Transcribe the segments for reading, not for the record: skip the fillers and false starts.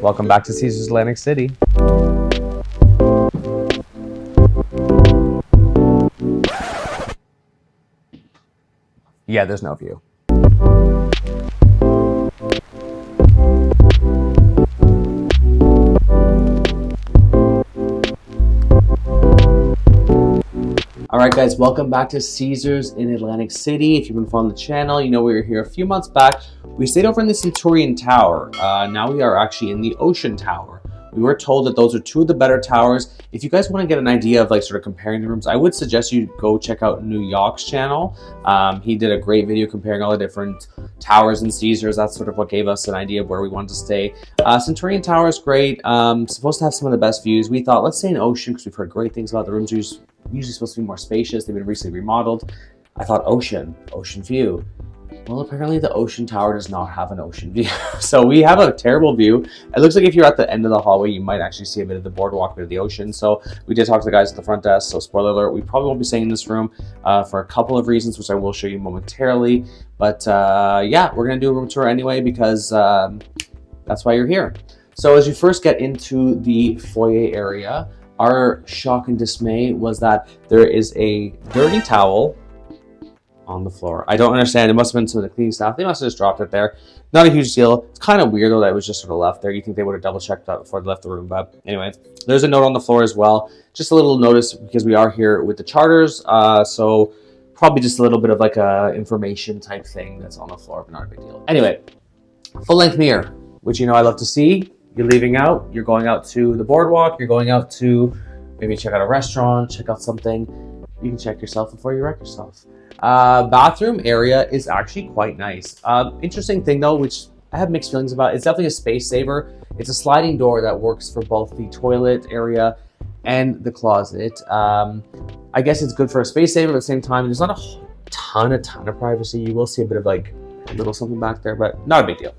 Welcome back to Caesars Atlantic City. Yeah, there's no view. All right, guys, welcome back to Caesars in Atlantic City. If you've been following the channel, you know we were here a few months back. We stayed over in the Centurion Tower. Now we are actually in the Ocean Tower. We were told that those are two of the better towers. If you guys want to get an idea of like sort of comparing the rooms, I would suggest you go check out New York's channel. He did a great video comparing all the different towers in Caesars. That's sort of what gave us an idea of where we wanted to stay. Centurion Tower is great. Supposed to have some of the best views. We thought, let's stay in Ocean because we've heard great things about the rooms. Usually supposed to be more spacious. They've been recently remodeled. I thought ocean view. Well, apparently the Ocean Tower does not have an ocean view. So we have a terrible view. It looks like if you're at the end of the hallway, you might actually see a bit of the boardwalk, a bit of the ocean. So we did talk to the guys at the front desk. So spoiler alert, we probably won't be staying in this room for a couple of reasons, which I will show you momentarily. But yeah, we're gonna do a room tour anyway because that's why you're here. So as you first get into the foyer area, our shock and dismay was that there is a dirty towel on the floor. I don't understand. It must have been some of the cleaning staff. They must have just dropped it there. Not a huge deal. It's kind of weird though that it was just sort of left there. You think they would have double checked that before they left the room. But anyway, there's a note on the floor as well. Just a little notice because we are here with the charters. So probably just a little bit of like a information type thing that's on the floor, but not a big deal. Anyway, full length mirror, which you know I love to see. You're leaving out, you're going out to the boardwalk, you're going out to maybe check out a restaurant, check out something. You can check yourself before you wreck yourself. Bathroom area is actually quite nice. Interesting thing though, which I have mixed feelings about, it's definitely a space saver. It's a sliding door that works for both the toilet area and the closet. I guess it's good for a space saver, but at the same time, there's not a ton of privacy. You will see a bit of like a little something back there, but not a big deal.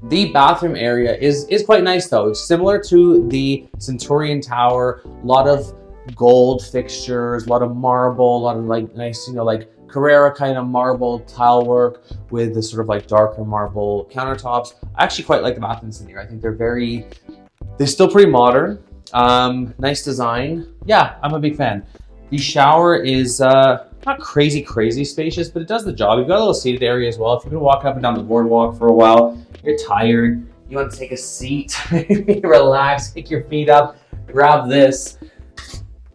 The bathroom area is quite nice though. Similar to the Centurion Tower, a lot of gold fixtures, a lot of marble, a lot of like nice, you know, like Carrera kind of marble tile work with the sort of like darker marble countertops. I actually quite like the bathrooms in here. I think they're still pretty modern. Nice design. Yeah, I'm a big fan. The shower is not crazy spacious, but it does the job. You've got a little seated area as well. If you've been walking up and down the boardwalk for a while, you're tired, you want to take a seat, relax, pick your feet up, grab this,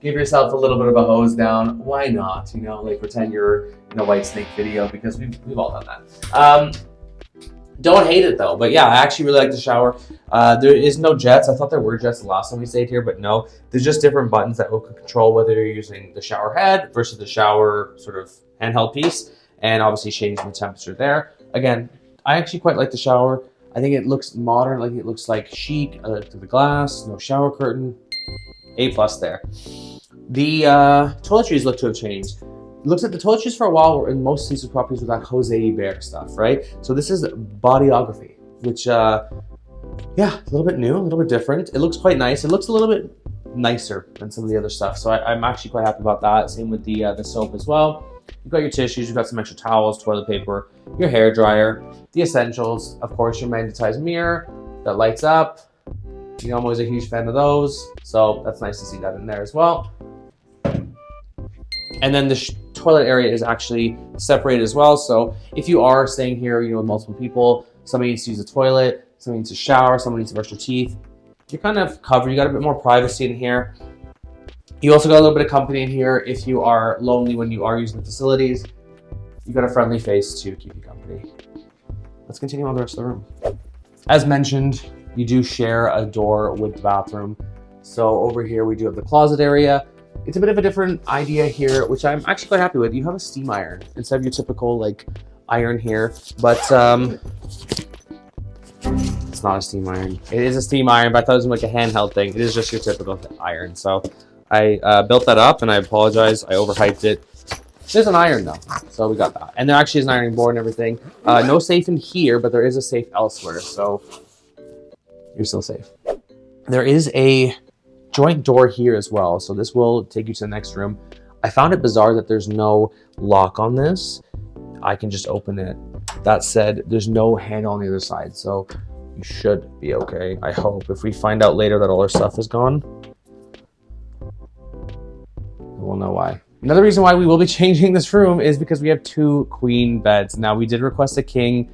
give yourself a little bit of a hose down. Why not? You know, like pretend you're in a White Snake video because we've all done that. Don't hate it though, but yeah, I actually really like the shower. There is no jets. I thought there were jets the last time we stayed here, but no. There's just different buttons that will control whether you're using the shower head versus the shower sort of handheld piece, and obviously changing the temperature there. Again, I actually quite like the shower. I think it looks modern, like it looks like chic to the glass, no shower curtain. A+ there. The toiletries look to have changed. Looks at the toiletries for a while in most Caesar properties with that Jose Ibert stuff, right? So this is bodyography, which, yeah, a little bit new, a little bit different. It looks quite nice. It looks a little bit nicer than some of the other stuff. So I'm actually quite happy about that. Same with the soap as well. You've got your tissues, you've got some extra towels, toilet paper, your hair dryer, the essentials, of course, your magnetized mirror that lights up. You know, I'm always a huge fan of those. So that's nice to see that in there as well. And then the toilet area is actually separated as well. So if you are staying here, you know, with multiple people, somebody needs to use the toilet, somebody needs to shower, somebody needs to brush their teeth, you're kind of covered. You got a bit more privacy in here. You also got a little bit of company in here if you are lonely when you are using the facilities. You've got a friendly face to keep you company. Let's continue on the rest of the room. As mentioned, you do share a door with the bathroom. So over here, we do have the closet area. It's a bit of a different idea here, which I'm actually quite happy with. You have a steam iron instead of your typical like iron here, but it's not a steam iron. It is a steam iron, but I thought it was like a handheld thing. It is just your typical iron. So I built that up and I apologize. I overhyped it. There's an iron though, so we got that. And there actually is an ironing board and everything. No safe in here, but there is a safe elsewhere, so you're still safe. There is a joint door here as well, so this will take you to the next room. I found it bizarre that there's no lock on this. I can just open it. That said, there's no handle on the other side, so you should be okay. I hope. If we find out later that all our stuff is gone, we'll know why. Another reason why we will be changing this room is because we have 2 queen beds. Now, we did request a king.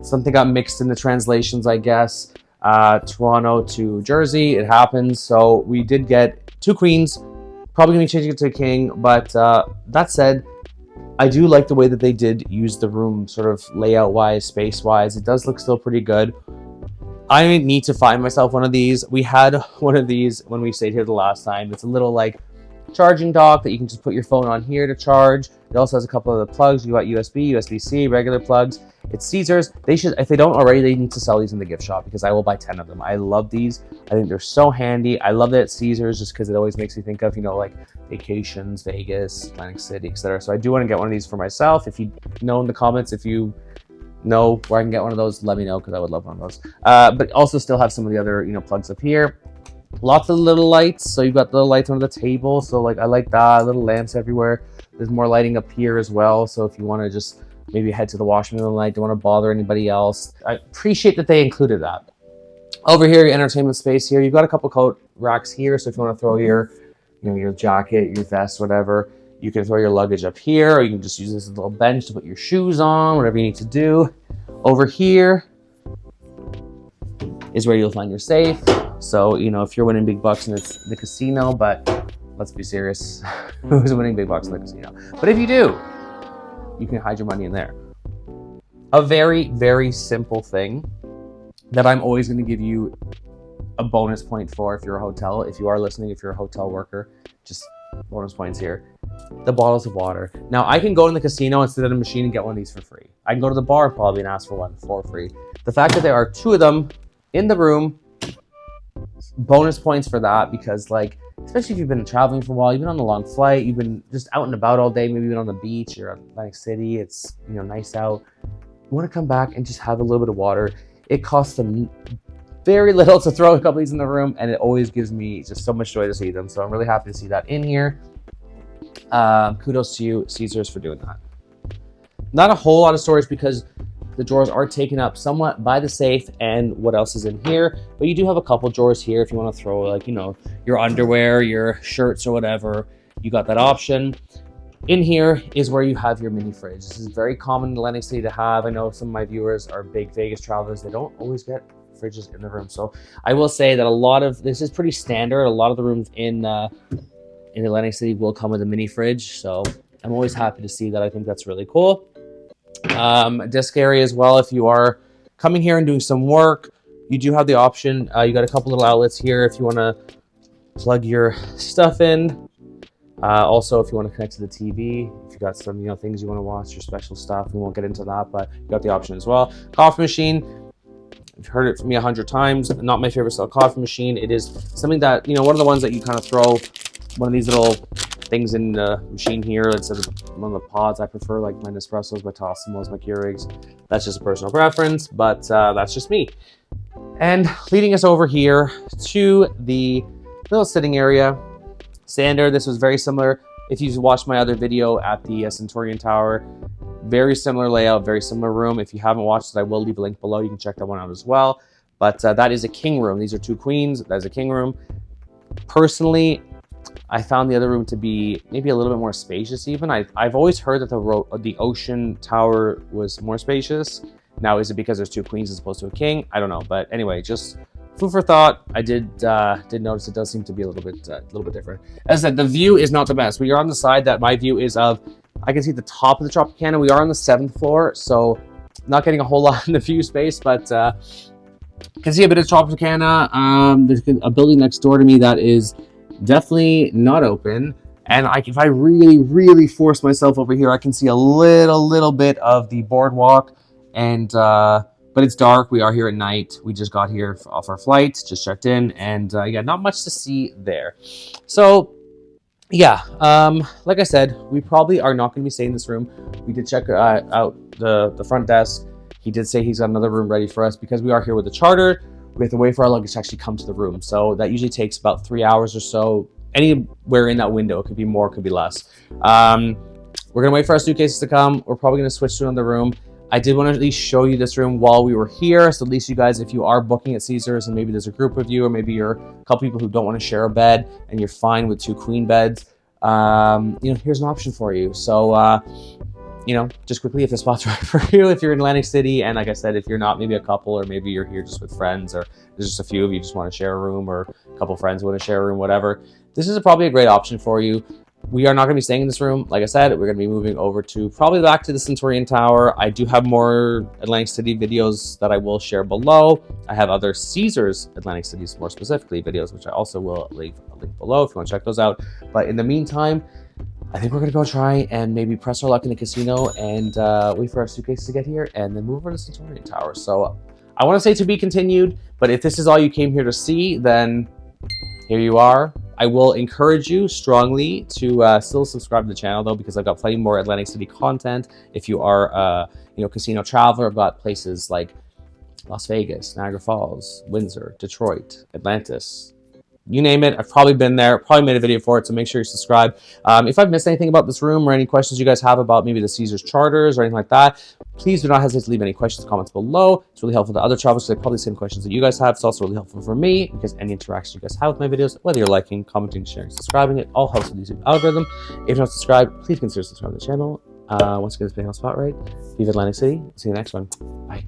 Something got mixed in the translations, I guess. Toronto to Jersey, it happens. So we did get 2 queens. Probably gonna be changing it to a king. But that said, I do like the way that they did use the room, sort of layout-wise, space-wise. It does look still pretty good. I need to find myself one of these. We had one of these when we stayed here the last time. It's a little like charging dock that you can just put your phone on here to charge. It also has a couple of the plugs. You got USB, USB-C, regular plugs. It's Caesars. They should, if they don't already, they need to sell these in the gift shop because I will buy 10 of them. I love these. I think they're so handy. I love that it's Caesars just because it always makes me think of, you know, like vacations, Vegas, Atlantic City, etc. So I do want to get one of these for myself. If you know in the comments, if you know where I can get one of those, let me know because I would love one of those. But also still have some of the other, you know, plugs up here. Lots of little lights. So you've got little lights under the table. So like I like that. Little lamps everywhere. There's more lighting up here as well. So if you want to just maybe head to the washroom in the night, don't want to bother anybody else, I appreciate that they included that. Over here, your entertainment space here. You've got a couple coat racks here. So if you want to throw your, you know, your jacket, your vest, whatever, you can throw your luggage up here, or you can just use this little bench to put your shoes on, whatever you need to do. Over here is where you'll find your safe. So, you know, if you're winning big bucks and it's the casino, but let's be serious, who's winning big bucks in the casino? But if you do, you can hide your money in there. A very, very simple thing that I'm always going to give you a bonus point for if you're a hotel. If you are listening, if you're a hotel worker, just bonus points here. The bottles of water. Now, I can go in the casino and sit at a machine and get one of these for free. I can go to the bar probably and ask for one for free. The fact that there are 2 of them in the room, bonus points for that, because like, especially if you've been traveling for a while, you've been on a long flight, you've been just out and about all day, maybe you've been on the beach or Atlantic City, it's, you know, nice out. You want to come back and just have a little bit of water. It costs them very little to throw a couple of these in the room, and it always gives me just so much joy to see them. So I'm really happy to see that in here. Kudos to you, Caesars, for doing that. Not a whole lot of storage because the drawers are taken up somewhat by the safe and what else is in here, but you do have a couple drawers here if you want to throw, like, you know, your underwear, your shirts or whatever. You got that option. In here is where you have your mini fridge. This is very common in Atlantic City to have. I know some of my viewers are big Vegas travelers. They don't always get fridges in the room. So I will say that a lot of this is pretty standard. A lot of the rooms in Atlantic City will come with a mini fridge. So I'm always happy to see that. I think that's really cool. Desk area as well. If you are coming here and doing some work, you do have the option. You got a couple little outlets here if you want to plug your stuff in. Also, if you want to connect to the TV, if you got some, you know, things you want to watch, your special stuff, we won't get into that, but you got the option as well. Coffee machine. You've heard it from me 100 times. Not my favorite style coffee machine. It is something that, you know, one of the ones that you kind of throw one of these little things in the machine here instead of one of the pods. I prefer like my Nespressos, my Tossimos, my Keurigs. That's just a personal preference, but that's just me. And leading us over here to the little sitting area. Standard, this was very similar. If you watched my other video at the Centurion Tower, very similar layout, very similar room. If you haven't watched it, I will leave a link below. You can check that one out as well. But that is a king room. These are 2 queens. That is a king room. Personally, I found the other room to be maybe a little bit more spacious even. I've always heard that the Ocean Tower was more spacious. Now, is it because there's 2 queens as opposed to a king? I don't know. But anyway, just food for thought. I did notice it does seem to be a little bit different. As I said, the view is not the best. We are on the side that my view is of. I can see the top of the Tropicana. We are on the 7th floor, so not getting a whole lot in the view space, but can see a bit of Tropicana. There's a building next door to me that is definitely not open, and if I really force myself over here, I can see a little bit of the boardwalk, and but it's dark. We are here at night. We just got here off our flight, just checked in, and yeah, not much to see there. So yeah, like I said, we probably are not going to be staying in this room. We did check out the front desk. He did say he's got another room ready for us because we are here with the charter. We have to wait for our luggage to actually come to the room. So that usually takes about 3 hours or so. Anywhere in that window. It could be more, it could be less. We're going to wait for our suitcases to come. We're probably going to switch to another room. I did want to at least show you this room while we were here. So at least you guys, if you are booking at Caesars and maybe there's a group of you, or maybe you're a couple people who don't want to share a bed and you're fine with 2 queen beds, here's an option for you. So, just quickly, if the spot's right for you, if you're in Atlantic City, and like I said, if you're not maybe a couple, or maybe you're here just with friends, or there's just a few of you just want to share a room, or a couple friends want to share a room, whatever, this is probably a great option for you. We are not going to be staying in this room. Like I said, we're going to be moving over to probably back to the Centurion Tower. I do have more Atlantic City videos that I will share below. I have other Caesars Atlantic Cities, more specifically, videos, which I also will leave a link below if you want to check those out. But in the meantime, I think we're going to go try and maybe press our luck in the casino and wait for our suitcases to get here and then move over to the Centurion Tower. So I want to say to be continued, but if this is all you came here to see, then here you are. I will encourage you strongly to still subscribe to the channel, though, because I've got plenty more Atlantic City content. If you are, casino traveler, I've got places like Las Vegas, Niagara Falls, Windsor, Detroit, Atlantis. You name it, I've probably been there, probably made a video for it, so make sure you subscribe. If I've missed anything about this room or any questions you guys have about maybe the Caesars charters or anything like that, please do not hesitate to leave any questions, comments below. It's really helpful to other travelers, because they probably the same questions that you guys have. It's also really helpful for me, because any interaction you guys have with my videos, whether you're liking, commenting, sharing, subscribing, it all helps with the YouTube algorithm. If you're not subscribed, please consider subscribing to the channel. Once again, it's been on Spot Right. Viva Atlantic City. See you in the next one. Bye.